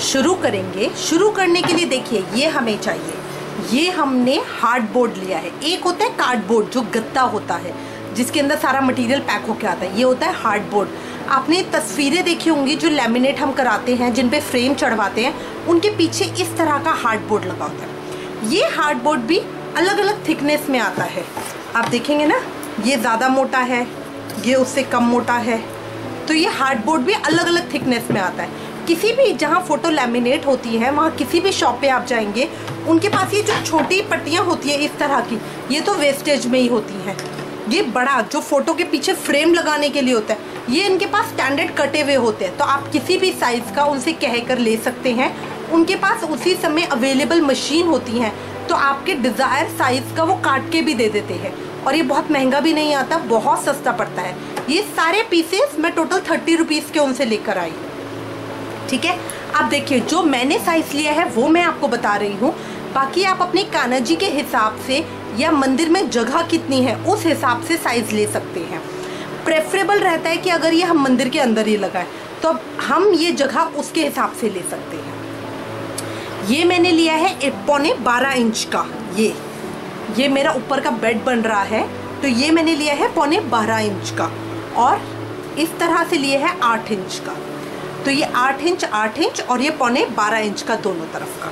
शुरू करेंगे। शुरू करने के लिए देखिए ये हमें चाहिए, ये हमने हार्डबोर्ड लिया है। एक होता है कार्डबोर्ड जो गत्ता होता है जिसके अंदर सारा मटेरियल पैक होकर आता है, ये होता है हार्डबोर्ड। आपने तस्वीरें देखी होंगी जो लैमिनेट हम कराते हैं, जिन पे फ्रेम चढ़वाते हैं, उनके पीछे इस तरह का हार्डबोर्ड लगा होता है। ये हार्डबोर्ड भी अलग अलग थिकनेस में आता है, आप देखेंगे ना, ये ज़्यादा मोटा है, ये उससे कम मोटा है। तो ये हार्डबोर्ड भी अलग अलग थिकनेस में आता है। किसी भी जहाँ फ़ोटो लैमिनेट होती है वहाँ किसी भी शॉप पे आप जाएंगे, उनके पास ये जो छोटी पट्टियाँ होती है इस तरह की, ये तो वेस्टेज में ही होती हैं। ये बड़ा जो फ़ोटो के पीछे फ्रेम लगाने के लिए होता है, ये इनके पास स्टैंडर्ड कटे हुए होते हैं। तो आप किसी भी साइज़ का उनसे कह कर ले सकते हैं, उनके पास उसी समय अवेलेबल मशीन होती हैं, तो आपके डिज़ायर साइज़ का वो काट के भी दे देते हैं। और ये बहुत महंगा भी नहीं आता, बहुत सस्ता पड़ता है। ये सारे पीसेस मैं टोटल 30 रुपीज़ के उनसे लेकर आई, ठीक है। आप देखिए जो मैंने साइज़ लिया है वो मैं आपको बता रही हूँ, बाकी आप अपने कान्हा जी के हिसाब से या मंदिर में जगह कितनी है उस हिसाब से साइज़ ले सकते हैं। प्रेफरेबल रहता है कि अगर ये हम मंदिर के अंदर ही लगाएं तो हम ये जगह उसके हिसाब से ले सकते हैं। ये मैंने लिया है 12.25 इंच का, ये मेरा ऊपर का बेड बन रहा है, तो ये मैंने लिया है 12.25 इंच का, और इस तरह से लिए है 8 इंच का। तो ये 8 इंच और ये 12.25 इंच का दोनों तरफ का।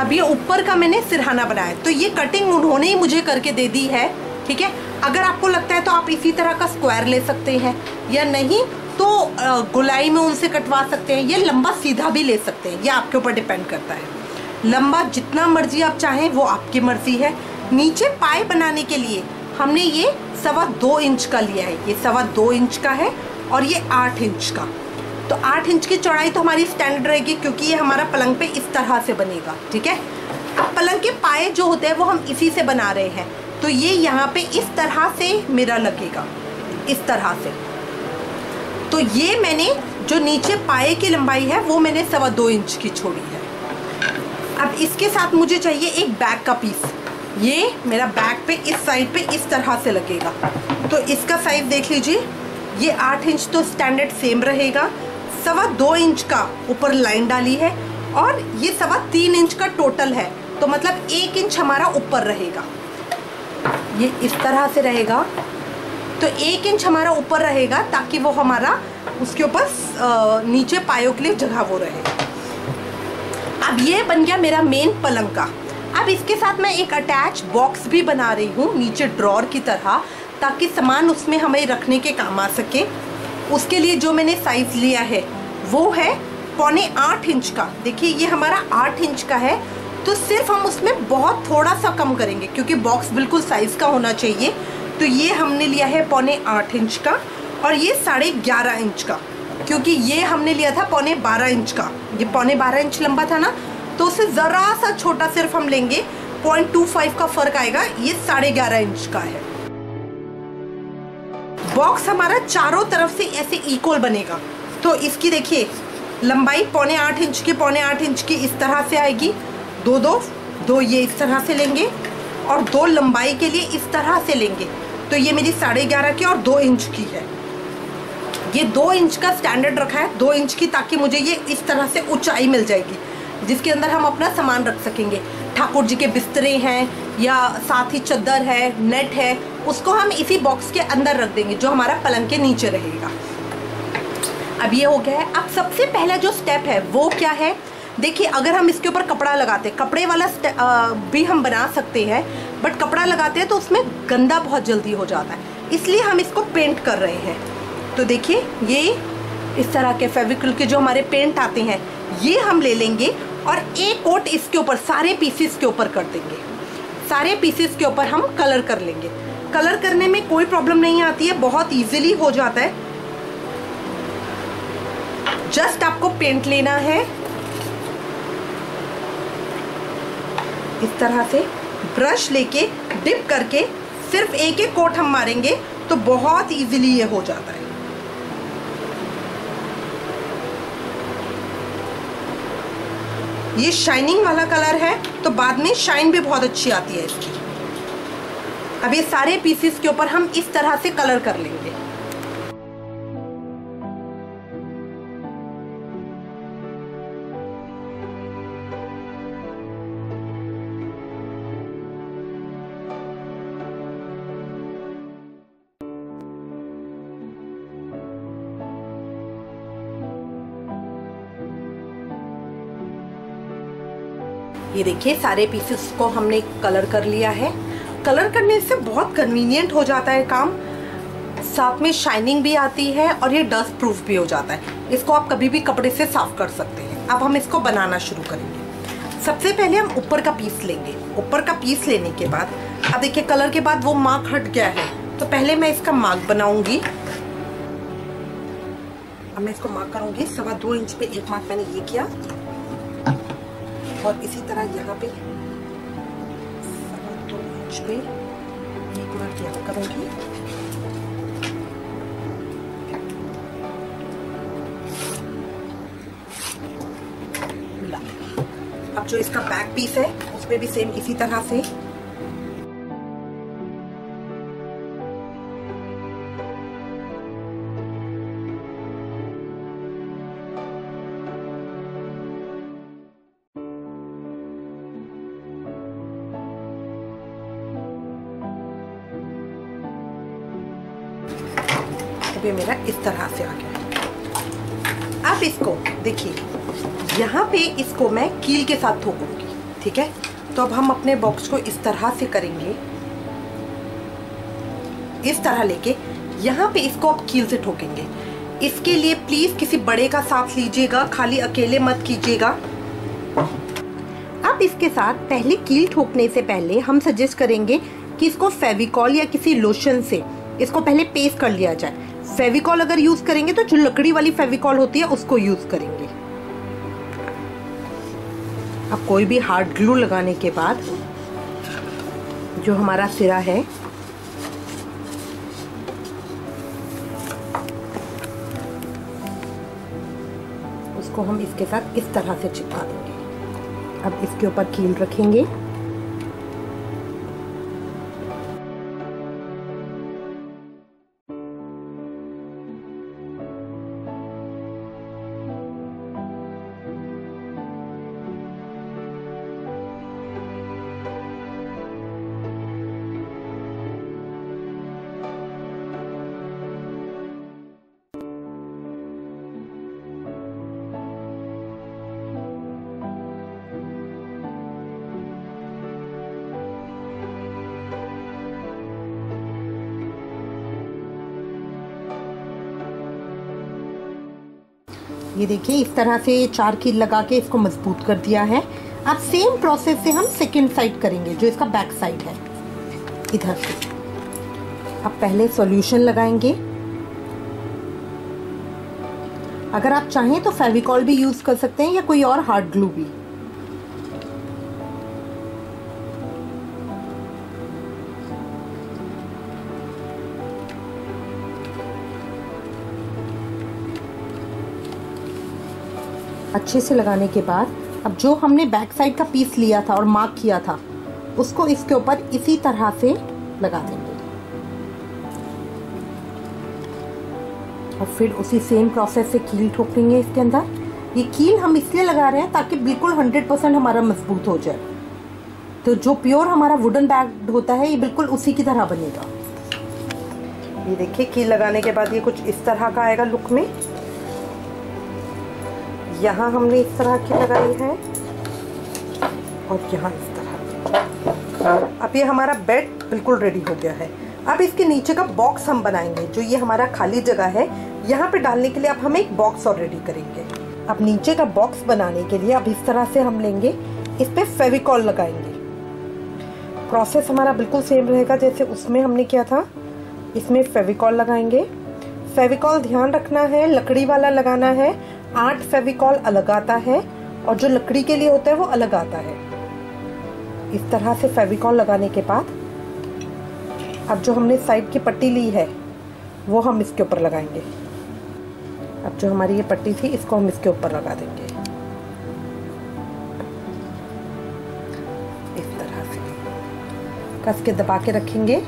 अब ये ऊपर का मैंने सिरहाना बनाया, तो ये कटिंग उन्होंने ही मुझे करके दे दी है, ठीक है। अगर आपको लगता है तो आप इसी तरह का स्क्वायर ले सकते हैं, या नहीं तो गोलाई में उनसे कटवा सकते हैं, या लंबा सीधा भी ले सकते हैं, ये आपके ऊपर डिपेंड करता है। लंबा जितना मर्जी आप चाहें वो आपकी मर्जी है। नीचे पाए बनाने के लिए हमने ये 2.25 इंच का लिया है, ये 2.25 इंच का है, और ये 8 इंच का। तो 8 इंच की चौड़ाई तो हमारी स्टैंडर्ड रहेगी, क्योंकि ये हमारा पलंग पे इस तरह से बनेगा, ठीक है। अब पलंग के पाए जो होते हैं वो हम इसी से बना रहे हैं, तो ये यहाँ पे इस तरह से मेरा लगेगा, इस तरह से। तो ये मैंने जो नीचे पाए की लंबाई है वो मैंने 2.25 इंच की छोड़ी है। अब इसके साथ मुझे चाहिए एक बैक का पीस, ये मेरा बैक पे इस साइड पे इस तरह से लगेगा। तो इसका साइज देख लीजिए, ये 8 इंच तो स्टैंडर्ड सेम रहेगा, 2.25 इंच का ऊपर लाइन डाली है, और ये 3.25 इंच का टोटल है, तो मतलब 1 इंच हमारा ऊपर रहेगा, ये इस तरह से रहेगा। तो 1 इंच हमारा ऊपर रहेगा ताकि वो हमारा उसके ऊपर नीचे पायों के लिए जगह वो रहे। अब ये बन गया मेरा मेन पलंग का। अब इसके साथ मैं एक अटैच बॉक्स भी बना रही हूँ नीचे ड्रॉर की तरह, ताकि सामान उसमें हमें रखने के काम आ सके। उसके लिए जो मैंने साइज़ लिया है वो है 7.25 इंच का। देखिए ये हमारा 8 इंच का है, तो सिर्फ हम उसमें बहुत थोड़ा सा कम करेंगे, क्योंकि बॉक्स बिल्कुल साइज़ का होना चाहिए। तो ये हमने लिया है 7.25 इंच का, और ये 11.5 इंच का, क्योंकि ये हमने लिया था 12.25 इंच का। ये 12.25 इंच लंबा था ना, तो उससे ज़रा सा छोटा सिर्फ हम लेंगे, 0.25 का फ़र्क आएगा, ये 11.5 इंच का है। बॉक्स हमारा चारों तरफ से ऐसे इक्वल बनेगा, तो इसकी देखिए लंबाई 7.25 इंच की 7.25 इंच की इस तरह से आएगी, दो ये इस तरह से लेंगे, और 2 लंबाई के लिए इस तरह से लेंगे। तो ये मेरी 11.5 की और 2 इंच की है। ये 2 इंच का स्टैंडर्ड रखा है, 2 इंच की, ताकि मुझे ये इस तरह से ऊंचाई मिल जाएगी, जिसके अंदर हम अपना सामान रख सकेंगे। ठाकुर जी के बिस्तरे हैं, या साथ ही चद्दर है, नेट है, उसको हम इसी बॉक्स के अंदर रख देंगे, जो हमारा पलंग के नीचे रहेगा। अब ये हो गया है। अब सबसे पहला जो स्टेप है वो क्या है, देखिए अगर हम इसके ऊपर कपड़ा लगाते हैं, कपड़े वाला भी हम बना सकते हैं, बट कपड़ा लगाते हैं तो उसमें गंदा बहुत जल्दी हो जाता है, इसलिए हम इसको पेंट कर रहे हैं। तो देखिए ये इस तरह के फेविक्रिल के जो हमारे पेंट आते हैं, ये हम ले लेंगे और एक कोट इसके ऊपर सारे पीसेस के ऊपर कर देंगे। सारे पीसेस के ऊपर हम कलर कर लेंगे। कलर करने में कोई प्रॉब्लम नहीं आती है, बहुत इजीली हो जाता है। जस्ट आपको पेंट लेना है इस तरह से, ब्रश लेके डिप करके सिर्फ एक एक कोट हम मारेंगे तो बहुत इजीली ये हो जाता है। ये शाइनिंग वाला कलर है तो बाद में शाइन भी बहुत अच्छी आती है इसकी। अब ये सारे पीसेस के ऊपर हम इस तरह से कलर कर लेंगे। ये देखिए सारे पीसेस को हमने कलर कर लिया है। कलर करने से बहुत कन्वीनियंट हो जाता है काम, साथ में शाइनिंग भी आती है और ये डस्ट प्रूफ भी हो जाता है। इसको आप कभी भी कपड़े से साफ कर सकते हैं। अब हम इसको बनाना शुरू करेंगे। सबसे पहले हम ऊपर का पीस लेंगे। ऊपर का पीस लेने के बाद अब देखिए कलर के बाद वो मार्क हट गया है, तो पहले मैं इसका मार्क बनाऊंगी। अब मैं इसको मार्क करूंगी। 2.25 इंच पे एक मार्क मैंने ये किया और इसी तरह यहाँ पे 2.25 इंच पे एक मार्क यहाँ करूंगी। अब जो इसका बैक पीस है उस पे भी सेम इसी तरह से ये मेरा इस तरह से आ गया। अब इसको देखिए यहाँ पे इसको मैं कील के साथ ठोकूंगी, ठीक है। तो अब हम अपने बॉक्स को इस तरह से करेंगे, इस तरह लेके यहाँ पे इसको अब कील से ठोकेंगे। इसके लिए प्लीज किसी बड़े का साथ लीजिएगा, खाली अकेले मत कीजिएगा। अब इसके साथ पहले कील ठोकने से पहले हम सजेस्ट करेंगे कि इसको फेविकॉल या किसी लोशन से इसको पहले पेस्ट कर लिया जाए। फेविकॉल अगर यूज करेंगे तो जो लकड़ी वाली फेविकॉल होती है उसको यूज करेंगे। अब कोई भी हार्ड ग्लू लगाने के बाद जो हमारा सिरा है उसको हम इसके साथ इस तरह से चिपका देंगे। अब इसके ऊपर कील रखेंगे। ये देखिए इस तरह से 4 कील लगा के इसको मजबूत कर दिया है। अब सेम प्रोसेस से हम सेकंड साइड करेंगे, जो इसका बैक साइड है इधर से। अब पहले सॉल्यूशन लगाएंगे। अगर आप चाहें तो फेविकॉल भी यूज कर सकते हैं या कोई और हार्ड ग्लू भी। अच्छे से लगाने के बाद अब जो हमने बैक साइड का पीस लिया था और मार्क किया था उसको इसके ऊपर इसी तरह से लगा देंगे और फिर उसी सेम प्रोसेस से कील ठोकेंगे इसके अंदर। ये कील हम इसलिए लगा रहे हैं ताकि बिल्कुल 100% हमारा मजबूत हो जाए। तो जो प्योर हमारा वुडन बैग होता है ये बिल्कुल उसी की तरह बनेगा। ये देखिए कील लगाने के बाद ये कुछ इस तरह का आएगा लुक में। यहाँ हमने इस तरह की लगाई है और यहाँ इस तरह। अब ये हमारा बेड बिल्कुल रेडी हो गया है। अब इसके नीचे का बॉक्स हम बनाएंगे। जो ये हमारा खाली जगह है यहाँ पे डालने के लिए अब हम एक बॉक्स और रेडी करेंगे। अब नीचे का बॉक्स बनाने के लिए अब इस तरह से हम लेंगे, इस पे फेविकॉल लगाएंगे। प्रोसेस हमारा बिल्कुल सेम रहेगा जैसे उसमें हमने किया था। इसमें फेविकॉल लगाएंगे। फेविकॉल ध्यान रखना है लकड़ी वाला लगाना है। 8 फेविकॉल अलग आता है और जो लकड़ी के लिए होता है वो अलग आता है। इस तरह से फेविकॉल लगाने के बाद अब जो हमने साइड की पट्टी ली है वो हम इसके ऊपर लगाएंगे। अब जो हमारी ये पट्टी थी इसको हम इसके ऊपर लगा देंगे इस तरह से कस के दबा के रखेंगे।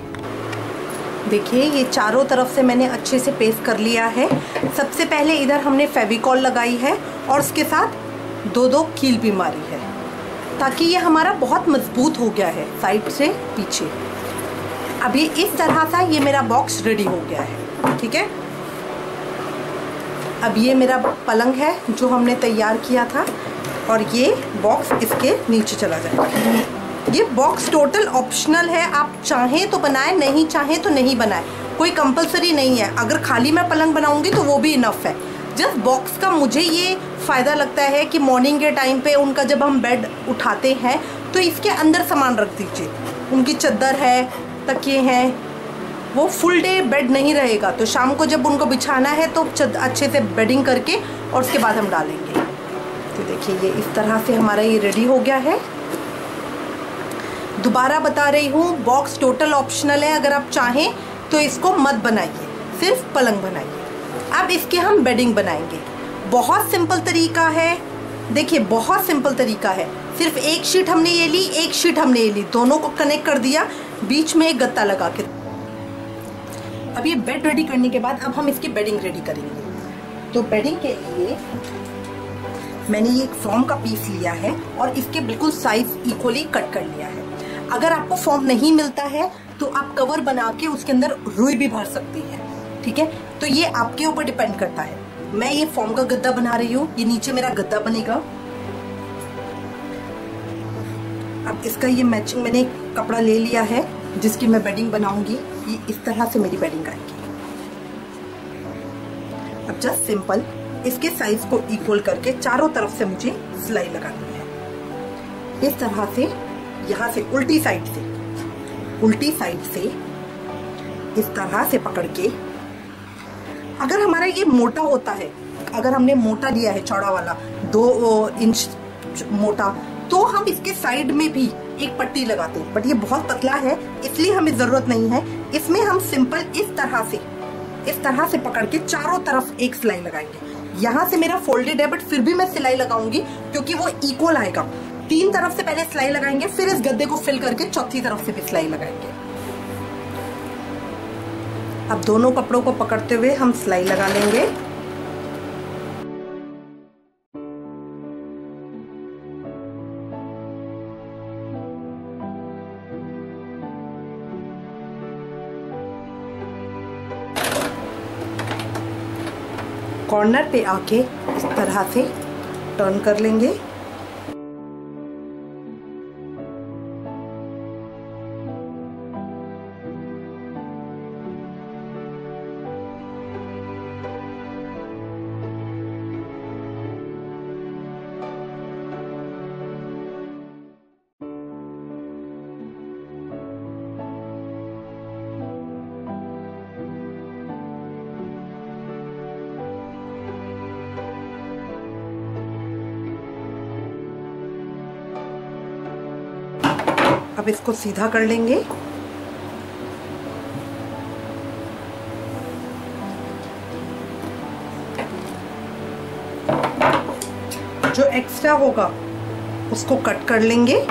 देखिए ये चारों तरफ से मैंने अच्छे से पेस्ट कर लिया है। सबसे पहले इधर हमने फेविकॉल लगाई है और उसके साथ 2-2 कील भी मारी है ताकि ये हमारा बहुत मजबूत हो गया है साइड से पीछे। अभी इस तरह सा ये मेरा बॉक्स रेडी हो गया है, ठीक है। अब ये मेरा पलंग है जो हमने तैयार किया था। और ये बॉक्स इसके नीचे चला जाएगा। ये बॉक्स टोटल ऑप्शनल है, आप चाहें तो बनाएं, नहीं चाहें तो नहीं बनाएं, कोई कंपलसरी नहीं है। अगर खाली मैं पलंग बनाऊंगी तो वो भी इनफ है। जस्ट बॉक्स का मुझे ये फ़ायदा लगता है कि मॉर्निंग के टाइम पे उनका जब हम बेड उठाते हैं तो इसके अंदर सामान रख दीजिए। उनकी चादर है, तकिए हैं, वो फुल डे बेड नहीं रहेगा, तो शाम को जब उनको बिछाना है तो अच्छे से बेडिंग करके और उसके बाद हम डालेंगे। तो देखिए ये इस तरह से हमारा ये रेडी हो गया है। दोबारा बता रही हूँ, बॉक्स टोटल ऑप्शनल है। अगर आप चाहें तो इसको मत बनाइए, सिर्फ पलंग बनाइए। अब इसके हम बेडिंग बनाएंगे। बहुत सिंपल तरीका है, देखिए बहुत सिंपल तरीका है। सिर्फ एक शीट हमने ये ली, एक शीट हमने ये ली, दोनों को कनेक्ट कर दिया, बीच में एक गत्ता लगा के। अब ये बेड रेडी करने के बाद अब हम इसकी बेडिंग रेडी करेंगे। तो बेडिंग के लिए मैंने ये एक फॉर्म का पीस लिया है और इसके बिल्कुल साइज इक्वली कट कर लिया है। अगर आपको फॉर्म नहीं मिलता है तो आप कवर बना के उसके अंदर रुई भी भर सकती हैं, ठीक है। तो ये आपके ऊपर डिपेंड करता है। मैं ये फॉर्म का गद्दा बना रही हूँ, ये नीचे मेरा गद्दा बनेगा। अब इसका ये मैचिंग मैंने कपड़ा ले लिया है जिसकी मैं बेडिंग बनाऊंगी। ये इस तरह से मेरी बेडिंग आएगी। अब जस्ट सिंपल इसके साइज को इक्वल करके चारों तरफ से मुझे सिलाई लगानी है। इस तरह से यहाँ से उल्टी साइड से इस तरह से पकड़ के, अगर हमारा ये मोटा होता है, अगर हमने मोटा लिया है चौड़ा वाला 2 इंच मोटा, तो हम इसके साइड में भी एक पट्टी लगाते हैं। बट ये बहुत पतला है इसलिए हमें जरूरत नहीं है। इसमें हम सिंपल इस तरह से पकड़ के चारों तरफ एक सिलाई लगाएंगे। यहाँ से मेरा फोल्डेड है बट फिर भी मैं सिलाई लगाऊंगी क्योंकि वो इक्वल आएगा। 3 तरफ से पहले सिलाई लगाएंगे, फिर इस गद्दे को फिल करके चौथी तरफ से भी सिलाई लगाएंगे। अब दोनों कपड़ों को पकड़ते हुए हम सिलाई लगा लेंगे। कॉर्नर पे आके इस तरह से टर्न कर लेंगे। अब इसको सीधा कर लेंगे। जो एक्स्ट्रा होगा उसको कट कर लेंगे।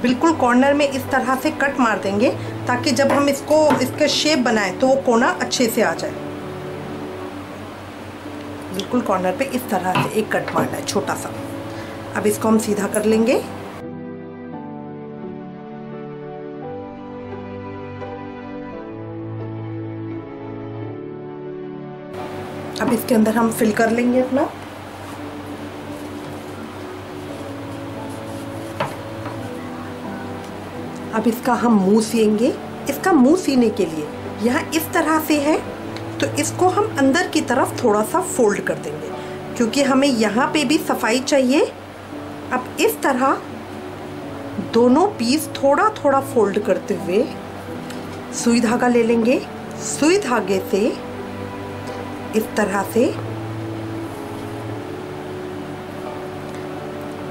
बिल्कुल कॉर्नर में इस तरह से कट मार देंगे ताकि जब हम इसका शेप बनाएं तो वो कोना अच्छे से आ जाए। बिल्कुल कॉर्नर पे इस तरह से एक कट मारना है छोटा सा। अब इसको हम सीधा कर लेंगे। अब इसके अंदर हम फिल कर लेंगे अपना। अब इसका हम मुंह सिएंगे। इसका मुंह सीने के लिए यहाँ इस तरह से है तो इसको हम अंदर की तरफ थोड़ा सा फोल्ड कर देंगे क्योंकि हमें यहाँ पे भी सफाई चाहिए। अब इस तरह दोनों पीस थोड़ा थोड़ा फोल्ड करते हुए सुई धागा ले लेंगे। सुई धागे से इस तरह से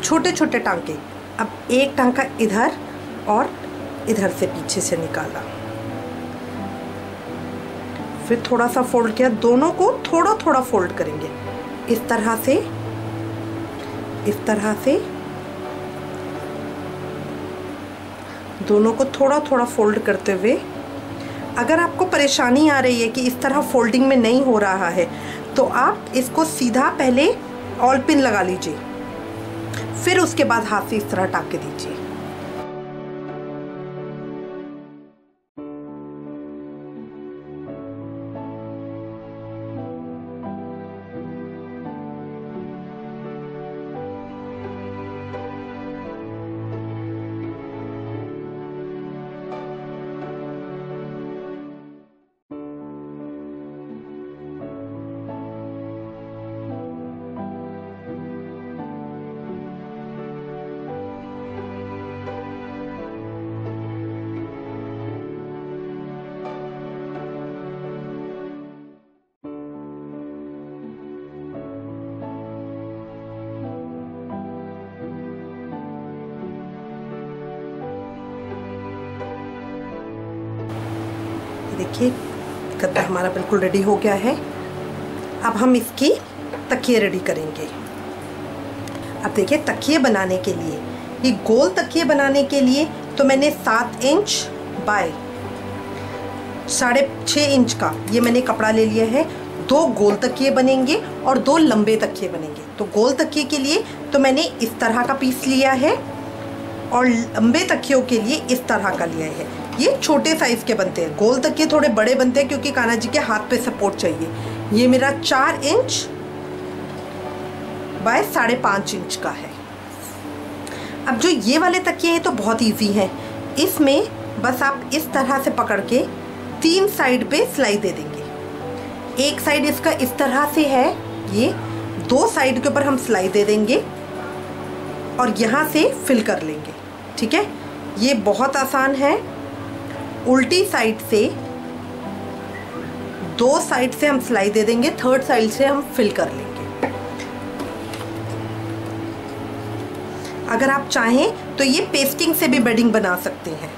छोटे छोटे टांके। अब एक टांका इधर और इधर से पीछे से निकाला, फिर थोड़ा सा फोल्ड किया। दोनों को थोड़ा थोड़ा फोल्ड करेंगे इस तरह से, इस तरह से दोनों को थोड़ा थोड़ा फोल्ड करते हुए। अगर आपको परेशानी आ रही है कि इस तरह फोल्डिंग में नहीं हो रहा है तो आप इसको सीधा पहले ऑल पिन लगा लीजिए, फिर उसके बाद हाथ से इस तरह टाँके दीजिए। देखिए गद्दा हमारा बिल्कुल रेडी हो गया है। अब हम इसकी तकिए रेडी करेंगे। अब देखिए तकिए बनाने के लिए, ये गोल तकिए बनाने के लिए तो मैंने 7 इंच बाय 6.5 इंच का ये मैंने कपड़ा ले लिया है। 2 गोल तकिए बनेंगे और 2 लंबे तकिए बनेंगे। तो गोल तकिए के लिए तो मैंने इस तरह का पीस लिया है और लंबे तकियों के लिए इस तरह का लिया है। ये छोटे साइज़ के बनते हैं, गोल तकिए थोड़े बड़े बनते हैं क्योंकि कान्हा जी के हाथ पे सपोर्ट चाहिए। ये मेरा 4 इंच बाय 5.5 इंच का है। अब जो ये वाले तकिए हैं तो बहुत इजी हैं। इसमें बस आप इस तरह से पकड़ के 3 साइड पे सिलाई दे देंगे। एक साइड इसका इस तरह से है, ये 2 साइड के ऊपर हम सिलाई दे देंगे और यहाँ से फिल कर लेंगे। ठीक है, ये बहुत आसान है। उल्टी साइड से 2 साइड से हम सिलाई दे देंगे, 3rd साइड से हम फिल कर लेंगे। अगर आप चाहें तो ये पेस्टिंग से भी बेडिंग बना सकते हैं।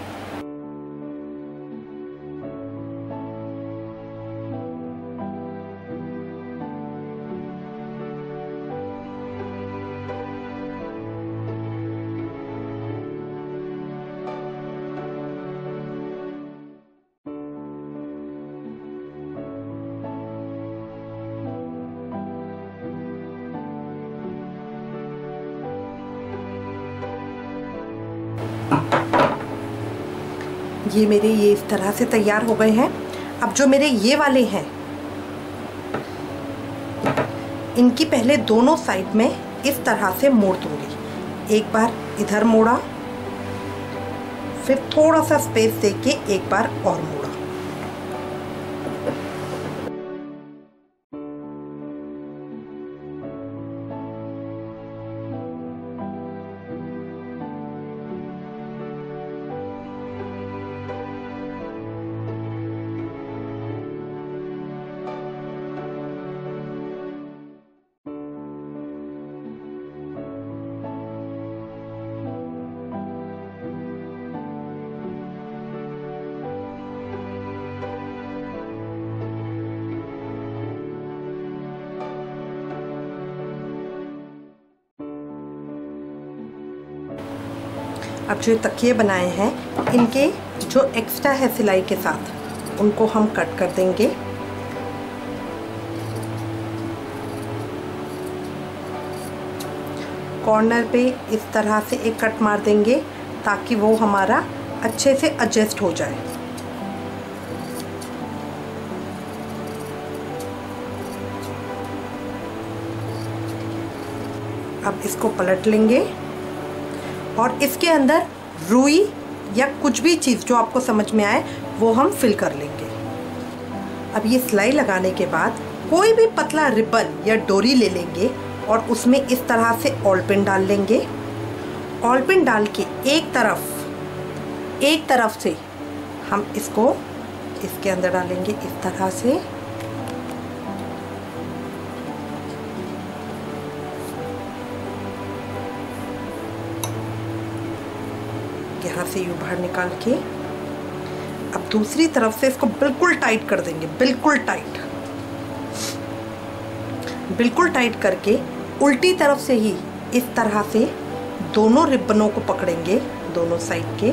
ये मेरे ये इस तरह से तैयार हो गए हैं। अब जो मेरे ये वाले हैं, इनकी पहले दोनों साइड में इस तरह से मोड़ दूंगी। एक बार इधर मोड़ा, फिर थोड़ा सा स्पेस देके एक बार और मोड़ा। अब जो तकिए बनाए हैं, इनके जो एक्स्ट्रा है सिलाई के साथ, उनको हम कट कर देंगे। कॉर्नर पे इस तरह से एक कट मार देंगे ताकि वो हमारा अच्छे से एडजस्ट हो जाए। अब इसको पलट लेंगे और इसके अंदर रुई या कुछ भी चीज़ जो आपको समझ में आए वो हम फिल कर लेंगे। अब ये सिलाई लगाने के बाद कोई भी पतला रिबन या डोरी ले लेंगे और उसमें इस तरह से ऑल पिन डाल लेंगे। ऑल पिन डाल के एक तरफ से हम इसको इसके अंदर डालेंगे इस तरह से। यहाँ से यूँ बाहर निकाल के अब दूसरी तरफ से इसको बिल्कुल टाइट कर देंगे, बिल्कुल टाइट करके उल्टी तरफ से ही इस तरह से दोनों रिबनों को पकड़ेंगे, दोनों साइड के,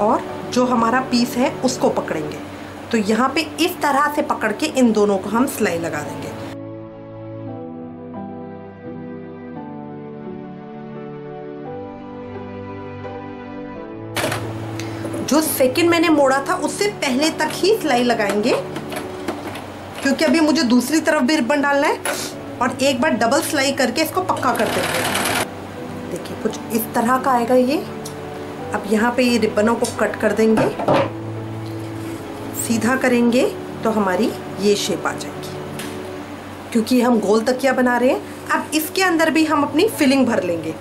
और जो हमारा पीस है उसको पकड़ेंगे। तो यहाँ पे इस तरह से पकड़ के इन दोनों को हम सिलाई लगा देंगे। जो सेकंड मैंने मोड़ा था उससे पहले तक ही सिलाई लगाएंगे, क्योंकि अभी मुझे दूसरी तरफ भी रिबन डालना है और एक बार डबल सिलाई करके इसको पक्का कर देंगे। देखिए कुछ इस तरह का आएगा ये। अब यहाँ पे ये रिबनों को कट कर देंगे, सीधा करेंगे तो हमारी ये शेप आ जाएगी। क्योंकि हम गोल तकिया बना रहे हैं, अब इसके अंदर भी हम अपनी फिलिंग भर लेंगे।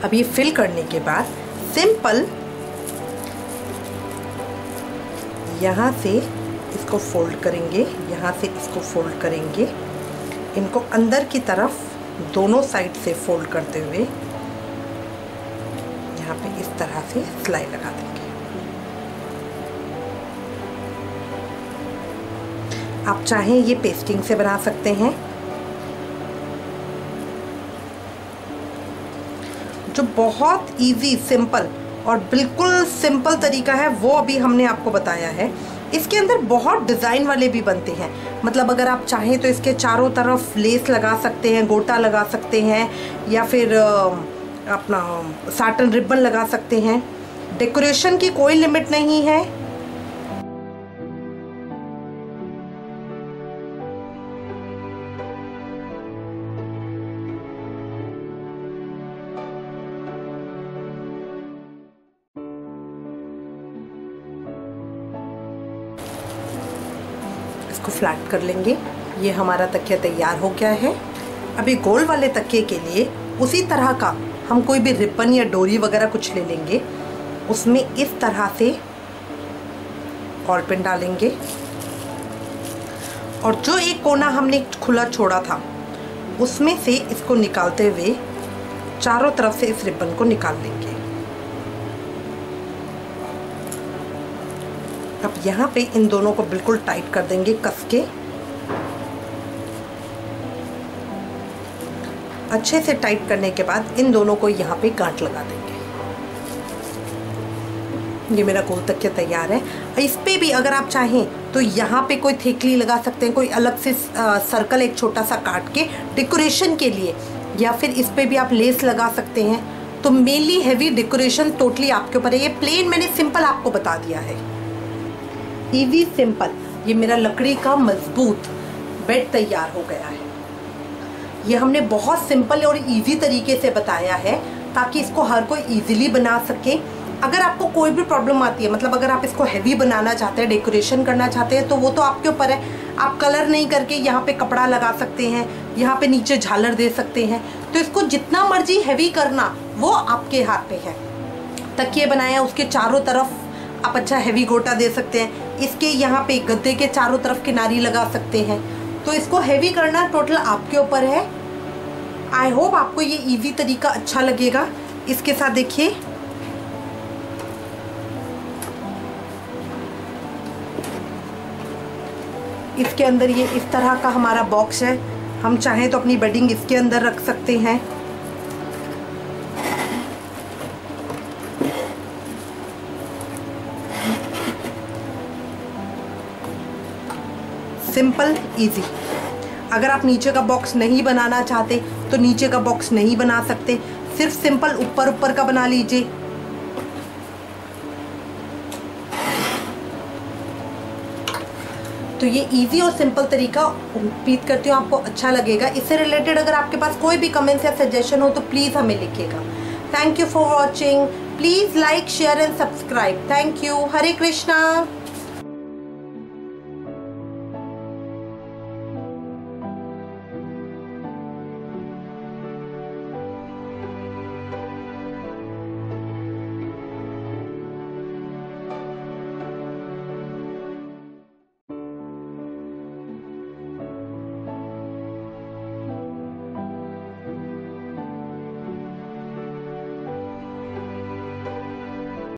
अब ये फिल करने के बाद सिंपल यहाँ से इसको फोल्ड करेंगे, यहाँ से इसको फोल्ड करेंगे, इनको अंदर की तरफ दोनों साइड से फोल्ड करते हुए यहाँ पे इस तरह से सिलाई लगा देंगे। आप चाहें ये पेस्टिंग से बना सकते हैं। जो बहुत इजी, सिंपल और बिल्कुल सिंपल तरीका है वो अभी हमने आपको बताया है। इसके अंदर बहुत डिज़ाइन वाले भी बनते हैं, मतलब अगर आप चाहें तो इसके चारों तरफ लेस लगा सकते हैं, गोटा लगा सकते हैं, या फिर अपना साटन रिबन लगा सकते हैं। डेकोरेशन की कोई लिमिट नहीं है। इसको फ्लैट कर लेंगे। ये हमारा तकिया तैयार हो गया है। अभी गोल वाले तकिए के लिए उसी तरह का हम कोई भी रिबन या डोरी वगैरह कुछ ले लेंगे, उसमें इस तरह से बॉल पिन डालेंगे और जो एक कोना हमने खुला छोड़ा था उसमें से इसको निकालते हुए चारों तरफ से इस रिबन को निकाल लेंगे। अब यहाँ पे इन दोनों को बिल्कुल टाइट कर देंगे कस के। अच्छे से टाइट करने के बाद इन दोनों को यहाँ पे गांठ लगा देंगे। ये मेरा गोल तकिया तैयार है। इस पे भी अगर आप चाहें तो यहाँ पे कोई थेकली लगा सकते हैं, कोई अलग से सर्कल एक छोटा सा काट के डेकोरेशन के लिए, या फिर इस पे भी आप लेस लगा सकते हैं। तो मेनली हैवी डेकोरेशन टोटली आपके ऊपर है। ये प्लेन मैंने सिंपल आपको बता दिया है, इजी सिंपल। ये मेरा लकड़ी का मजबूत बेड तैयार हो गया है। ये हमने बहुत सिंपल और इजी तरीके से बताया है ताकि इसको हर कोई इजीली बना सके। अगर आपको कोई भी प्रॉब्लम आती है, मतलब अगर आप इसको हैवी बनाना चाहते हैं, डेकोरेशन करना चाहते हैं, तो वो तो आपके ऊपर है। आप कलर नहीं करके यहाँ पे कपड़ा लगा सकते हैं, यहाँ पे नीचे झालर दे सकते हैं। तो इसको जितना मर्जी हैवी करना वो आपके हाथ पे है। तकिए बनाया, उसके चारों तरफ आप अच्छा हैवी गोटा दे सकते हैं। इसके यहाँ पे गद्दे के चारों तरफ किनारी लगा सकते हैं। तो इसको हैवी करना टोटल आपके ऊपर है। आई होप आपको ये इजी तरीका अच्छा लगेगा। इसके साथ देखिए इसके अंदर ये इस तरह का हमारा बॉक्स है। हम चाहें तो अपनी बेडिंग इसके अंदर रख सकते हैं। Simple easy. अगर आप नीचे का बॉक्स नहीं बनाना चाहते तो नीचे का बॉक्स नहीं बना सकते, सिर्फ सिंपल ऊपर ऊपर का बना लीजिए। तो ये इजी और सिंपल तरीका उम्मीद करती हूँ आपको अच्छा लगेगा। इससे रिलेटेड अगर आपके पास कोई भी कमेंट्स या सजेशन हो तो प्लीज़ हमें लिखिएगा। Thank you for watching. Please like, share and subscribe. Thank you. Hare Krishna.